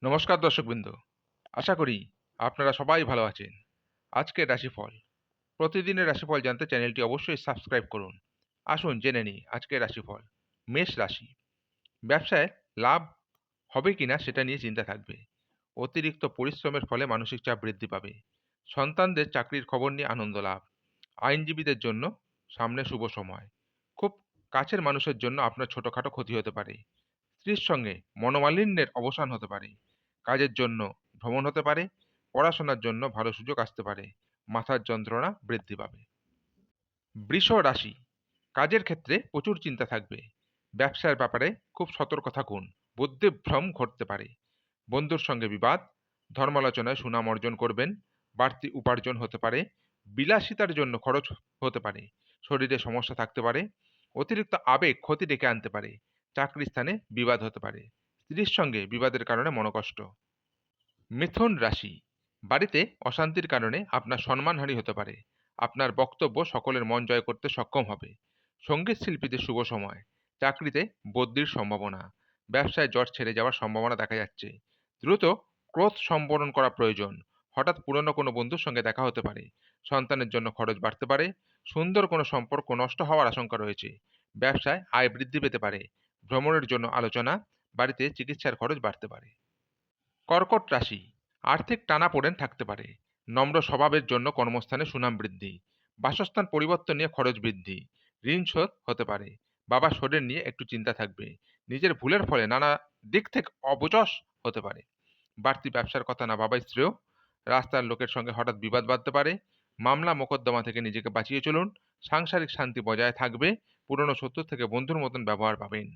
নমস্কার দর্শকবৃন্দ, আশা করি আপনারা সবাই ভালো আছেন। আজকের রাশিফল, প্রতিদিনের রাশিফল জানতে চ্যানেলটি অবশ্যই সাবস্ক্রাইব করুন। আসুন জেনে নিই আজকের রাশিফল। মেষ রাশি, ব্যবসায় লাভ হবে কিনা সেটা নিয়ে চিন্তা থাকবে। অতিরিক্ত পরিশ্রমের ফলে মানসিক চাপ বৃদ্ধি পাবে। সন্তানদের চাকরির খবর নিয়ে আনন্দ লাভ। আইনজীবীদের জন্য সামনে শুভ সময়। খুব কাছের মানুষের জন্য আপনার ছোটখাটো ক্ষতি হতে পারে। স্ত্রীর সঙ্গে মনোমালিন্যের অবসান হতে পারে। কাজের জন্য ভ্রমণ হতে পারে। পড়াশোনার জন্য ভালো সুযোগ আসতে পারে। মাথার যন্ত্রণা বৃদ্ধি পাবে। বৃষ রাশি, কাজের ক্ষেত্রে প্রচুর চিন্তা থাকবে। ব্যবসার ব্যাপারে খুব সতর্ক থাকুন। বুদ্ধিভ্রম ঘটতে পারে। বন্ধুর সঙ্গে বিবাদ। ধর্মালোচনায় সুনাম অর্জন করবেন। বাড়তি উপার্জন হতে পারে। বিলাসিতার জন্য খরচ হতে পারে। শরীরে সমস্যা থাকতে পারে। অতিরিক্ত আবেগ ক্ষতি ডেকে আনতে পারে। চাকরি স্থানে বিবাদ হতে পারে। স্ত্রীর সঙ্গে বিবাদের কারণে মনোকষ্ট। মিথুন রাশি, বাড়িতে অশান্তির কারণে আপনার সম্মানহানি হতে পারে। আপনার বক্তব্য সকলের মন জয় করতে সক্ষম হবে। সঙ্গীত শিল্পীদের শুভ সময়। চাকরিতে বদলির সম্ভাবনা। ব্যবসায় জট ছেড়ে যাওয়ার সম্ভাবনা দেখা যাচ্ছে। দ্রুত ক্রোধ সম্বরণ করা প্রয়োজন। হঠাৎ পুরনো কোনো বন্ধুর সঙ্গে দেখা হতে পারে। সন্তানের জন্য খরচ বাড়তে পারে। সুন্দর কোনো সম্পর্ক নষ্ট হওয়ার আশঙ্কা রয়েছে। ব্যবসায় আয় বৃদ্ধি পেতে পারে। ভ্রমণের জন্য আলোচনা। বাড়িতে চিকিৎসার খরচ বাড়তে পারে। কর্কট রাশি, আর্থিক টানাপোড়েন থাকতে পারে। নম্র স্বভাবের জন্য কর্মস্থানে সুনাম বৃদ্ধি। বাসস্থান পরিবর্তন নিয়ে খরচ বৃদ্ধি। ঋণ শোধ হতে পারে। বাবার শরীর নিয়ে একটু চিন্তা থাকবে। নিজের ভুলের ফলে নানা দিক থেকে অবযশ হতে পারে। বাড়তি ব্যবসার কথা না ভাবাই শ্রেয়। রাস্তার লোকের সঙ্গে হঠাৎ বিবাদ বাঁধতে পারে। মামলা মোকদ্দমা থেকে নিজেকে বাঁচিয়ে চলুন। সাংসারিক শান্তি বজায় থাকবে। পুরনো শত্রু থেকে বন্ধুর মতন ব্যবহার পাবেন।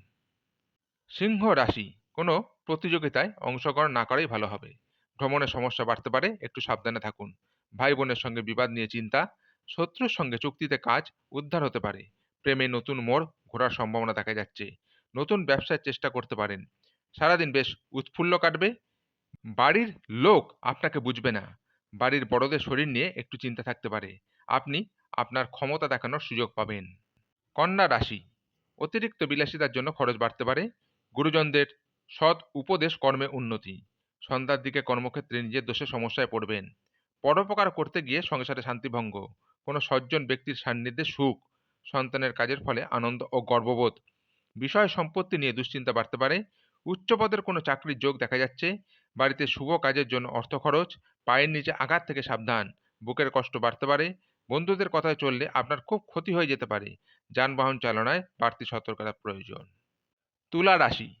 সিংহ রাশি, কোনো প্রতিযোগিতায় অংশগ্রহণ না করাই ভালো হবে। ভ্রমণের সমস্যা বাড়তে পারে, একটু সাবধানে থাকুন। ভাই বোনের সঙ্গে বিবাদ নিয়ে চিন্তা। শত্রুর সঙ্গে চুক্তিতে কাজ উদ্ধার হতে পারে। প্রেমে নতুন মোড় ঘোরার সম্ভাবনা দেখা যাচ্ছে। নতুন ব্যবসার চেষ্টা করতে পারেন। সারাদিন বেশ উৎফুল্ল কাটবে। বাড়ির লোক আপনাকে বুঝবে না। বাড়ির বড়দের শরীর নিয়ে একটু চিন্তা থাকতে পারে। আপনি আপনার ক্ষমতা দেখানোর সুযোগ পাবেন। কন্যা রাশি, অতিরিক্ত বিলাসিতার জন্য খরচ বাড়তে পারে। গুরুজনদের সৎ উপদেশ কর্মে উন্নতি। সন্ধ্যার দিকে কর্মক্ষেত্রে নিজের দোষে সমস্যায় পড়বেন। পরোপকার করতে গিয়ে সংসারে শান্তিভঙ্গ। কোনো সজ্জন ব্যক্তির সান্নিধ্যে সুখ। সন্তানের কাজের ফলে আনন্দ ও গর্ববোধ। বিষয় সম্পত্তি নিয়ে দুশ্চিন্তা বাড়তে পারে। উচ্চপদের কোনো চাকরির যোগ দেখা যাচ্ছে। বাড়িতে শুভ কাজের জন্য অর্থ খরচ। পায়ের নিচে আঘাত থেকে সাবধান। বুকের কষ্ট বাড়তে পারে। বন্ধুদের কথায় চললে আপনার খুব ক্ষতি হয়ে যেতে পারে। যানবাহন চালনায় বাড়তি সতর্কতা প্রয়োজন। তুলা রাশি,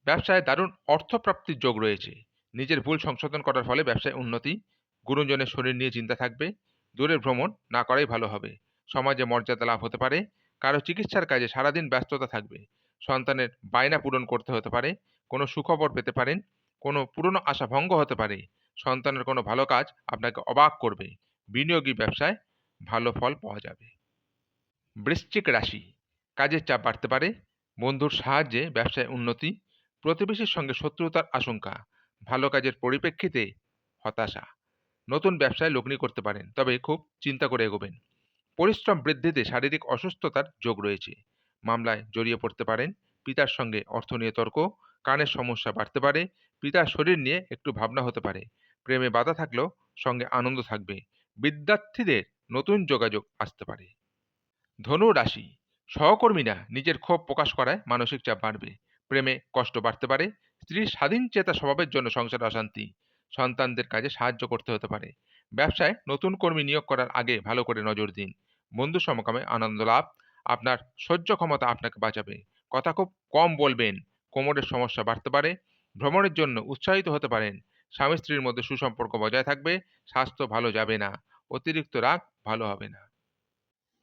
ব্যবসায় দারুণ অর্থপ্রাপ্তির যোগ রয়েছে। নিজের ভুল সংশোধন করার ফলে ব্যবসায় উন্নতি। গুরুজনের শরীর নিয়ে চিন্তা থাকবে। দূরের ভ্রমণ না করাই ভালো হবে। সমাজে মর্যাদা লাভ হতে পারে। কারো চিকিৎসার কাজে সারাদিন ব্যস্ততা থাকবে। সন্তানের বায়না পূরণ করতে হতে পারে। কোনো সুখবর পেতে পারেন। কোনো পুরনো আশা ভঙ্গ হতে পারে। সন্তানের কোনো ভালো কাজ আপনাকে অবাক করবে। বিনিয়োগী ব্যবসায় ভালো ফল পাওয়া যাবে। বৃশ্চিক রাশি, কাজের চাপ বাড়তে পারে। বন্ধুর সাহায্যে ব্যবসায় উন্নতি। প্রতিবেশীর সঙ্গে শত্রুতার আশঙ্কা। ভালো কাজের পরিপ্রেক্ষিতে হতাশা। নতুন ব্যবসায় লগ্নি করতে পারেন, তবে খুব চিন্তা করে এগোবেন। পরিশ্রম বৃদ্ধিতে শারীরিক অসুস্থতার যোগ রয়েছে। মামলায় জড়িয়ে পড়তে পারেন। পিতার সঙ্গে অর্থ নিয়ে তর্ক। কানের সমস্যা বাড়তে পারে। পিতার শরীর নিয়ে একটু ভাবনা হতে পারে। প্রেমে বাধা থাকলেও সঙ্গে আনন্দ থাকবে। বিদ্যার্থীদের নতুন যোগাযোগ আসতে পারে। ধনু রাশি, সহকর্মীরা নিজের ক্ষোভ প্রকাশ করায় মানসিক চাপ বাড়বে। প্রেমে কষ্ট বাড়তে পারে। স্ত্রীর স্বাধীন চেতা স্বভাবের জন্য সংসারে অশান্তি। সন্তানদের কাজে সাহায্য করতে হতে পারে। ব্যবসায় নতুন কর্মী নিয়োগ করার আগে ভালো করে নজর দিন। বন্ধু সমকামে আনন্দ লাভ। আপনার সহ্য ক্ষমতা আপনাকে বাঁচাবে। কথা খুব কম বলবেন। কোমরের সমস্যা বাড়তে পারে। ভ্রমণের জন্য উৎসাহিত হতে পারেন। স্বামী স্ত্রীর মধ্যে সুসম্পর্ক বজায় থাকবে। স্বাস্থ্য ভালো যাবে না। অতিরিক্ত রাগ ভালো হবে না।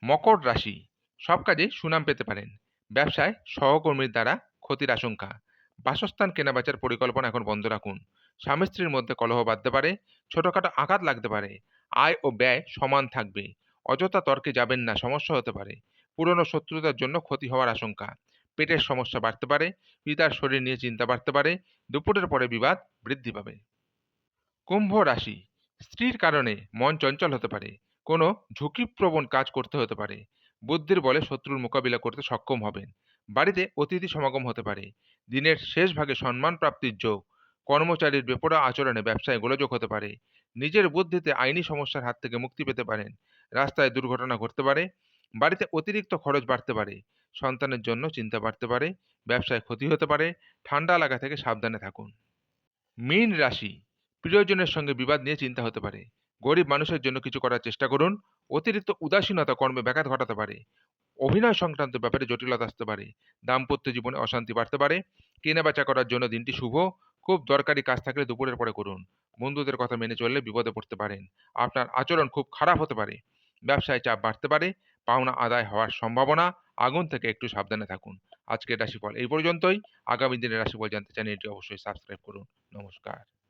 মকর রাশি, সব কাজে সুনাম পেতে পারেন। ব্যবসায় সহকর্মীর দ্বারা ক্ষতির আশঙ্কা। বাসস্থান কেনাবেচার পরিকল্পনা এখন বন্ধ রাখুন। স্বামী স্ত্রীর মধ্যে কলহ বাঁধতে পারে। ছোটখাটো আঘাত লাগতে পারে। আয় ও ব্যয় সমান থাকবে। অযথা তর্কে যাবেন না, সমস্যা হতে পারে। পুরনো শত্রুতার জন্য ক্ষতি হওয়ার আশঙ্কা। পেটের সমস্যা বাড়তে পারে। পিতার শরীর নিয়ে চিন্তা বাড়তে পারে। দুপুরের পরে বিবাদ বৃদ্ধি পাবে। কুম্ভ রাশি, স্ত্রীর কারণে মন চঞ্চল হতে পারে। কোনো ঝুঁকিপ্রবণ কাজ করতে হতে পারে। বুদ্ধির বলে শত্রুর মোকাবিলা করতে সক্ষম হবেন। বাড়িতে অতিথি সমাগম হতে পারে। দিনের শেষ ভাগে সম্মান প্রাপ্তির যোগ। কর্মচারীর বেপরোয়া আচরণে ব্যবসায় গোলযোগ হতে পারে। নিজের বুদ্ধিতে আইনি সমস্যার হাত থেকে মুক্তি পেতে পারেন। রাস্তায় দুর্ঘটনা ঘটতে পারে। বাড়িতে অতিরিক্ত খরচ বাড়তে পারে। সন্তানের জন্য চিন্তা বাড়তে পারে। ব্যবসায় ক্ষতি হতে পারে। ঠান্ডা লাগা থেকে সাবধানে থাকুন। মীন রাশি, প্রিয়জনের সঙ্গে বিবাদ নিয়ে চিন্তা হতে পারে। গরিব মানুষের জন্য কিছু করার চেষ্টা করুন। অতিরিক্ত উদাসীনতা কর্মে ব্যাঘাত ঘটাতে পারে। অভিনয় সংক্রান্ত ব্যাপারে জটিলতা আসতে পারে। দাম্পত্য জীবনে অশান্তি বাড়তে পারে। কেনাবেচা করার জন্য দিনটি শুভ। খুব দরকারি কাজ থাকলে দুপুরের পরে করুন। বন্ধুদের কথা মেনে চললে বিপদে পড়তে পারেন। আপনার আচরণ খুব খারাপ হতে পারে। ব্যবসায় চাপ বাড়তে পারে। পাওনা আদায় হওয়ার সম্ভাবনা। আগুন থেকে একটু সাবধানে থাকুন। আজকের রাশিফল এই পর্যন্তই। আগামী দিনের রাশিফল জানতে চ্যানেলটি অবশ্যই সাবস্ক্রাইব করুন। নমস্কার।